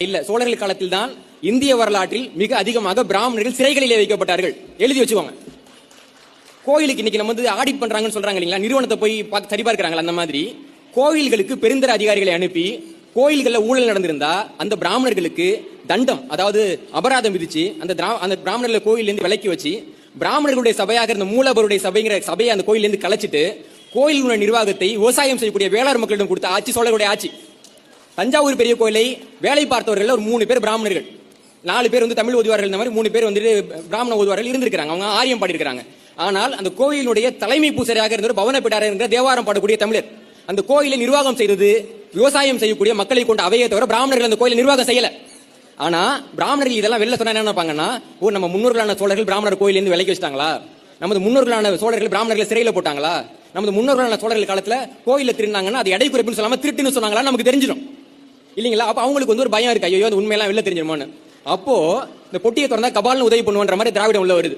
இல்ல, சோழர்கள் காலத்தில் தான் இந்திய வரலாற்றில் மிக அதிகமாக பிராமணர்கள் சிறைகளிலே வைக்கப்பட்டார்கள். எழுதி வச்சுக்கோங்க. கோயிலுக்கு இன்னைக்கு நம்ம ஆடிட் பண்றாங்கன்னு சொல்றாங்க இல்லைங்களா, நிறுவனத்தை போய் சரிபார்க்கிறாங்களா, அந்த மாதிரி கோயில்களுக்கு பெருந்தர அதிகாரிகளை அனுப்பி கோயில்களில் ஊழல் நடந்திருந்தா அந்த பிராமணர்களுக்கு தண்டம், அதாவது அபராதம் விதிச்சு அந்த பிராமணர்களை கோயிலிருந்து விலக்கி வச்சு பிராமணர்களுடைய சபையாக இருந்த மூலவருடைய சபைங்கிற சபையை அந்த கோயிலிருந்து கலைச்சிட்டு கோயிலுடைய நிர்வாகத்தை விவசாயம் செய்யக்கூடிய வேளாண் மக்களிடம் கொடுத்த ஆட்சி சோழர்களுடைய ஆட்சி. தஞ்சாவூர் பெரிய கோயிலை வேலை பார்த்தவர்கள் ஒரு 3 பேர் பிராமணர்கள், 4 பேர் தமிழ் ஓதுவார்கள், இந்த மாதிரி 3 பேர் பிராமண ஓதுவார்கள் இருந்திருக்காங்க. அவங்க ஆரியம் பாடியிருக்காங்க. ஆனால் அந்த கோயிலுடைய தலைமை பூசரியாக இருந்தவர் பவனப்பிடாரர் என்ற தேவாரம் பாடக்கூடிய தமிழர். அந்த கோயிலை நிர்வாகம் செய்தது விவசாயம் செய்யக்கூடிய மக்களை கொண்ட அவையை தவிர பிராமணர்கள் அந்த கோயிலை நிர்வாகம் செய்யல. ஆனா பிராமணர்கள் இதெல்லாம் வெளில சொன்னா என்ன நினைப்பாங்கன்னா, நம்ம முன்னோர்களான சோழர்கள் பிராமணர் கோயிலிருந்து விலைக்கு வச்சிட்டாங்களா, நமது முன்னோர்களான சோழர்கள் பிராமணர்களை சிறையில போட்டாங்களா, நமது முன்னோர்களான சோழர்கள் காலத்துல கோயில திருநாங்கன்னா அது எடை குறைப்புன்னு சொல்லாம திருட்டுன்னு சொன்னாங்களா நமக்கு தெரிஞ்சிடும் இல்லீங்களா. அப்ப அவங்களுக்கு ஒரு பயம் இருக்கு, ஐயோ அந்த உண்மையெல்லாம் வெளில தெரிஞ்சிருமான்னு. அப்போ இந்த பொட்டியை திறந்தா கபால்னு உதவி பண்ணுவன்ற மாதிரி திராவிடம் உள்ள வருது.